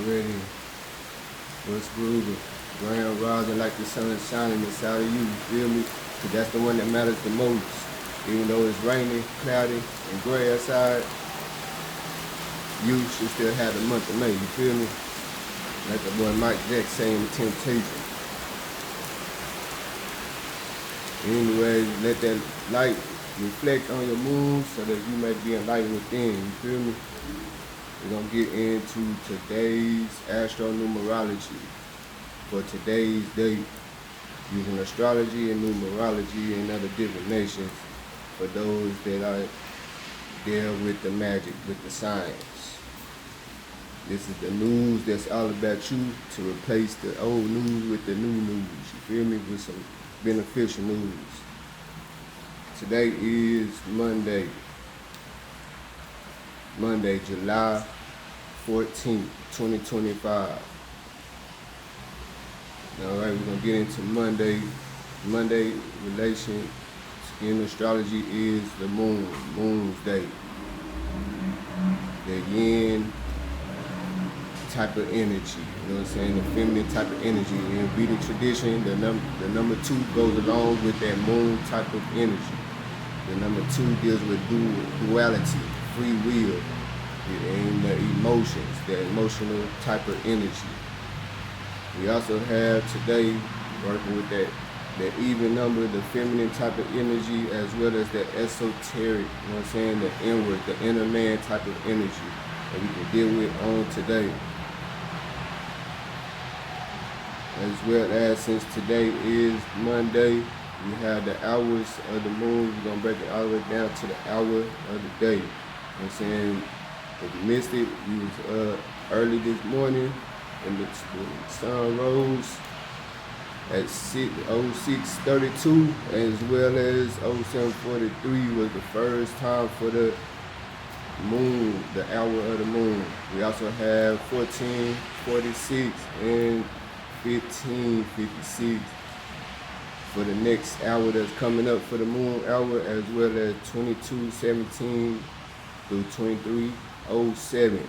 already. What's grooving? Ground rising like the sun is shining inside of you, you feel me? Cause that's the one that matters the most. Even though it's rainy, cloudy, and gray outside, you should still have the month of May, you feel me? Like the boy Mike Jack saying the Temptation. Anyway, let that light reflect on your mood so that you may be enlightened within, you feel me? We're gonna get into today's Astra numerology for today's date, using astrology and numerology and other divinations for those that are deal with the magic, with the science. This is the news that's all about you, to replace the old news with the new news, you feel me, with some beneficial news. Today is Monday, July 14th, 2025. Alright, we're going to get into Monday. Monday relation in astrology is the moon's day. The yin type of energy, you know what I'm saying? The feminine type of energy. In Vedic tradition, the number 2 goes along with that moon type of energy. The number 2 deals with duality, free will, and the emotions, the emotional type of energy. We also have today working with that even number, the feminine type of energy, as well as the esoteric, you know what I'm saying, the inward, the inner man type of energy that we can deal with on today. As well as, since today is Monday, we have the hours of the moon. We're going to break it all the way down to the hour of the day. You know what I'm saying? If you missed it, we was early this morning, and the sun rose at 06:32, as well as 07:43 was the first time for the moon, the hour of the moon. We also have 14:46 and 15:56 for the next hour that's coming up for the moon hour, as well as 22:17 through 23:07,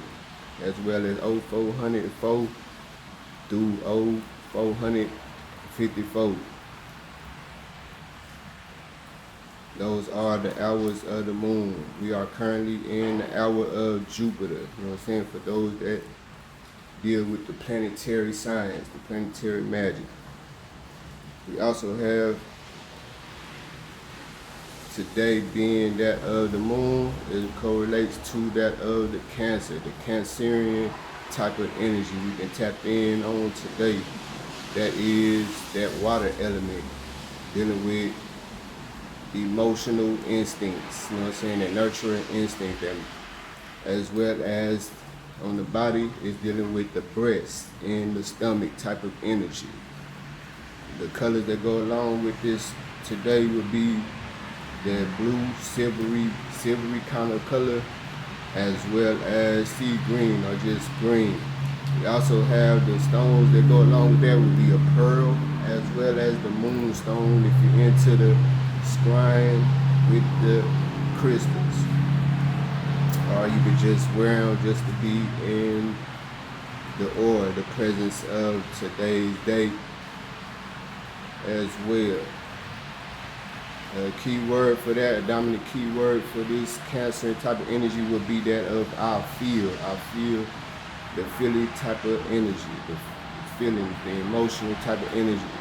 as well as 0404 through 0454. Those are the hours of the moon. We are currently in the hour of Jupiter, you know what I'm saying, for those that deal with the planetary science, the planetary magic. We also have today being that of the moon, it correlates to that of the Cancer, the Cancerian type of energy we can tap in on today. That is that water element, dealing with emotional instincts, you know what I'm saying, that nurturing instinct, that, as well as on the body is dealing with the breast and the stomach type of energy. The colors that go along with this today would be the blue, silvery kind of color, as well as sea green or just green. We also have the stones that go along with that would be a pearl, as well as the moonstone if you're into the scrying with the crystals. Or you could just wear them just to be in the aura, the presence of today's date as well. A key word for that, a dominant key word for this Cancer type of energy would be that of I feel, the feeling type of energy, the feeling, the emotional type of energy.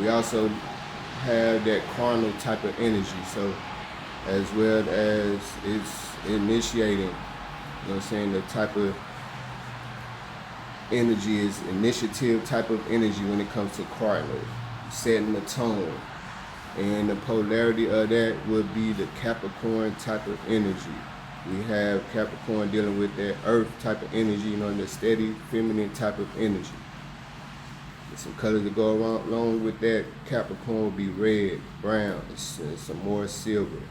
We also have that carnal type of energy, so as well as it's initiating, you know what I'm saying, the type of energy is initiative type of energy when it comes to cardinal, setting the tone. And the polarity of that would be the Capricorn type of energy. We have Capricorn dealing with that earth type of energy, you know, the steady feminine type of energy. There's some colors that go along with that Capricorn would be red, brown, and some more silver.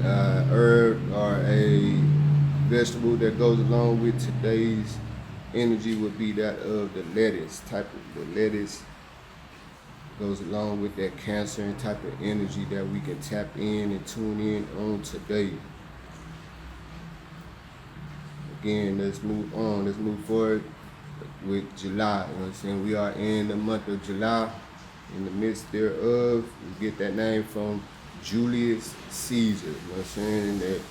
Herb or a vegetable that goes along with today's energy would be that of the lettuce type of, the lettuce goes along with that Cancer type of energy that we can tap in and tune in on today. again, let's move on. Let's move forward with July. You know what I'm saying? We are in the month of July. In the midst thereof, we get that name from Julius Caesar. You know what I'm saying? And that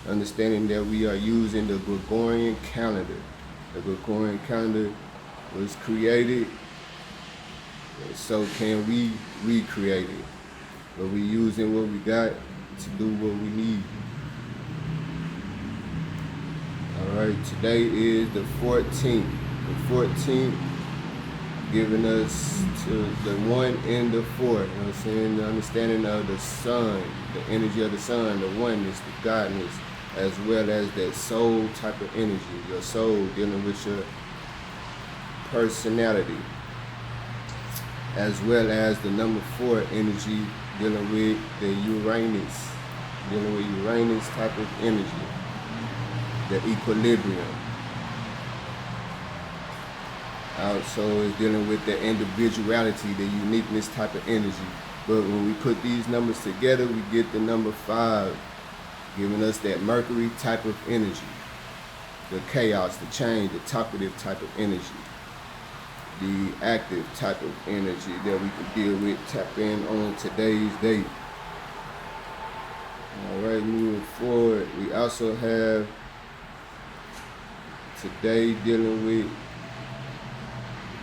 understanding that we are using the Gregorian calendar. The Gregorian calendar was created, so can we recreate it? But we using what we got to do what we need. Alright, today is the 14th. The 14th giving us to the 1 and the 4. You know what I'm saying? The understanding of the sun, the energy of the sun, the oneness, the godness, as well as that soul type of energy. Your soul dealing with your personality, as well as the number 4 energy dealing with the Uranus, type of energy, the equilibrium. Also is dealing with the individuality, the uniqueness type of energy. But when we put these numbers together, we get the number 5, giving us that Mercury type of energy, the chaos, the change, the talkative type of energy, the active type of energy that we can deal with, tap in on today's date. Alright, moving forward, we also have today dealing with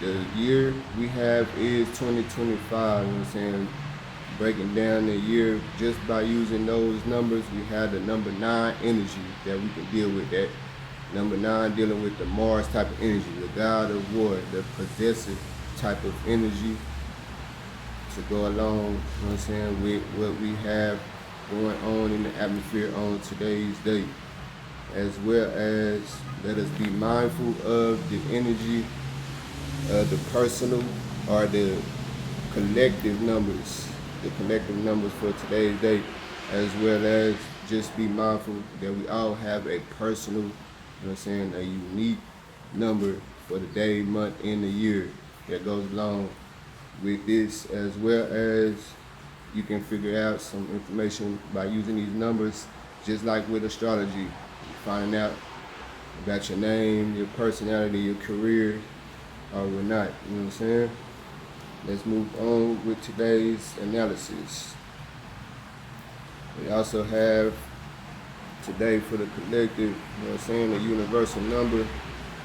the year we have is 2025, you know what I'm saying? Breaking down the year just by using those numbers, we have the number 9 energy that we can deal with. That number 9 dealing with the Mars type of energy, the god of war, the possessive type of energy to go along, you know what I'm saying, with what we have going on in the atmosphere on today's date. As well as let us be mindful of the energy of the personal or the collective numbers for today's date, as well as just be mindful that we all have a personal, you know what I'm saying, a unique number for the day, month, and the year that goes along with this, as well as you can figure out some information by using these numbers, just like with astrology, finding out about your name, your personality, your career, or whatnot, you know what I'm saying? Let's move on with today's analysis. We also have today for the collective, you know what I'm saying, the universal number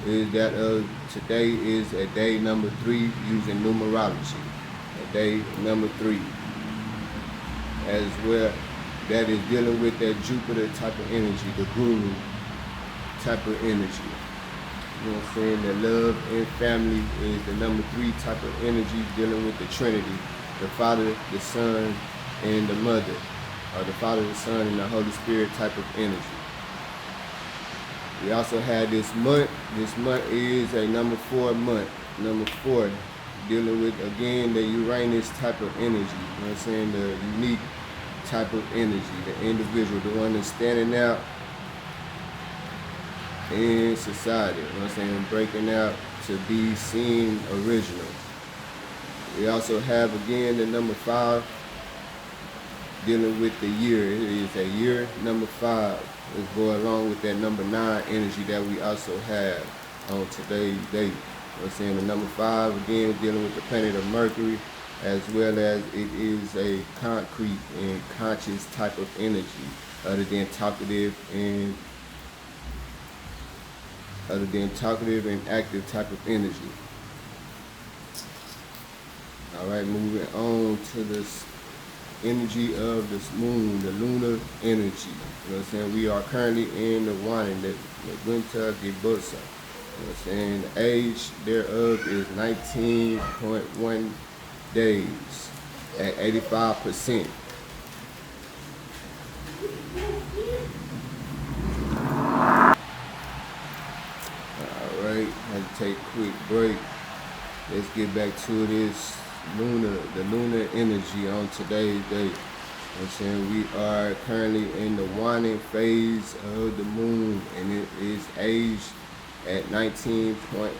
is that of today is a day number 3 using numerology. A day number 3. As well, that is dealing with that Jupiter type of energy, the guru type of energy. You know what I'm saying? The love and family is the number 3 type of energy dealing with the Trinity, the Father, the Son, and the Mother, or the Father, the Son, and the Holy Spirit type of energy. We also had this month. This month is a number 4 month. Number 4, dealing with, again, the Uranus type of energy. You know what I'm saying? The unique type of energy, the individual, the one that's standing out in society, you know what I'm saying, breaking out to be seen original. We also have, again, the number 5, dealing with the year. It is a year number 5. Let's go along with that number 9 energy that we also have on today's date. You know what I'm saying, the number 5, again, dealing with the planet of Mercury, as well as it is a concrete and conscious type of energy, other than talkative and active type of energy. Alright, moving on to this energy of this moon, the lunar energy. You know what I'm saying? We are currently in the waning, the winter gibosa. You know what I'm saying? The age thereof is 19.1 days at 85%. Alright, had to take a quick break. Let's get back to this the lunar energy on today's date. You know what I'm saying? We are currently in the waning phase of the moon, and it is aged at 19.1.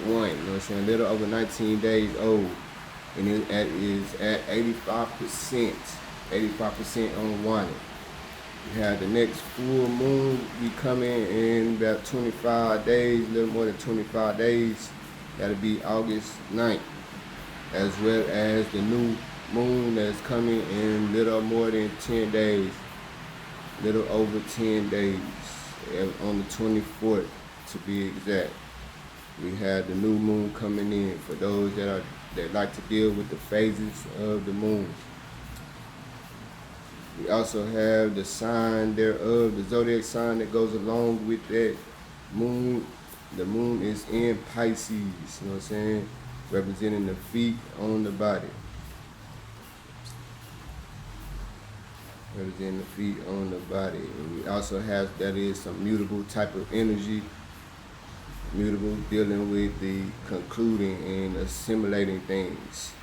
You know what I'm saying? A little over 19 days old. And it is at 85% on waning. We have the next full moon be coming in about 25 days, a little more than 25 days. That'll be August 9th, as well as the new moon that's coming in little more than 10 days, little over 10 days, on the 24th to be exact. We have the new moon coming in for those that like to deal with the phases of the moon. We also have the sign thereof, the zodiac sign that goes along with that moon. The moon is in Pisces, you know what I'm saying? Representing the feet on the body. Representing the feet on the body. And we also have, that is some mutable type of energy. Mutable, dealing with the concluding and assimilating things.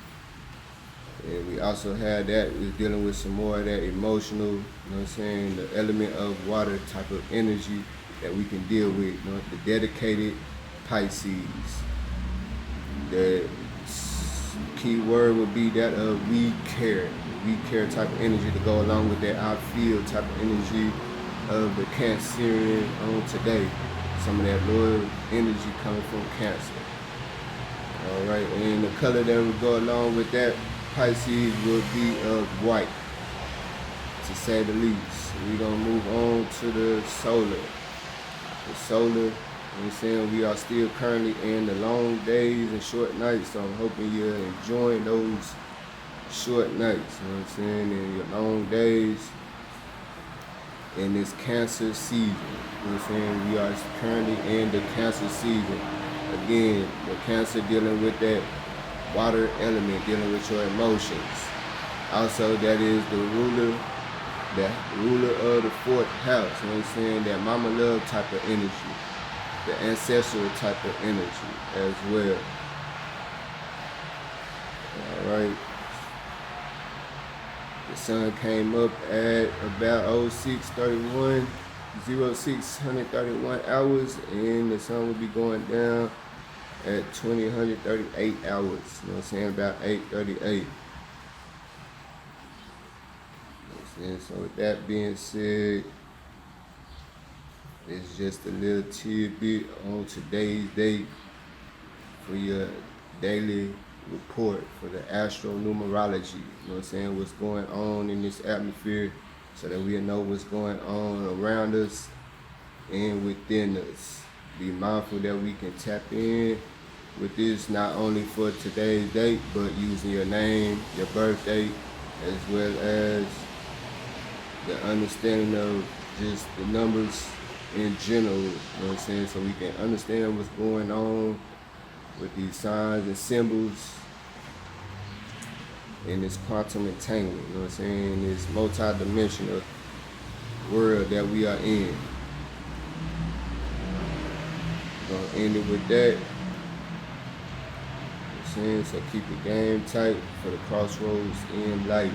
And we also had that is dealing with some more of that emotional, you know what I'm saying, the element of water type of energy that we can deal with, you know, the dedicated Pisces. The key word would be that of we care type of energy to go along with that I feel type of energy of the Cancerian on today. Some of that loyal energy coming from Cancer. All right, and the color that would go along with that Pisces will be of white, to say the least. We're going to move on to the solar. The solar, you know what I'm saying, we are still currently in the long days and short nights, so I'm hoping you're enjoying those short nights, you know what I'm saying, and your long days in this Cancer season. You know what I'm saying, we are currently in the Cancer season. Again, the Cancer dealing with that water element, dealing with your emotions. Also, that is the ruler of the fourth house, you know what I'm saying, that mama love type of energy, the ancestral type of energy as well. All right. The sun came up at about 06:31, 06:31 hours, and the sun will be going down at 20:38 hours, you know what I'm saying, about 8:38. So with that being said, it's just a little tidbit on today's date for your daily report for the Astra Numerology. You know what I'm saying? What's going on in this atmosphere, so that we know what's going on around us and within us. Be mindful that we can tap in with this not only for today's date, but using your name, your birth date, as well as the understanding of just the numbers in general, you know what I'm saying, so we can understand what's going on with these signs and symbols in this quantum entanglement, you know what I'm saying, this multi-dimensional world that we are in. We're gonna end it with that. You know what I'm saying? So keep the game tight for the crossroads in life.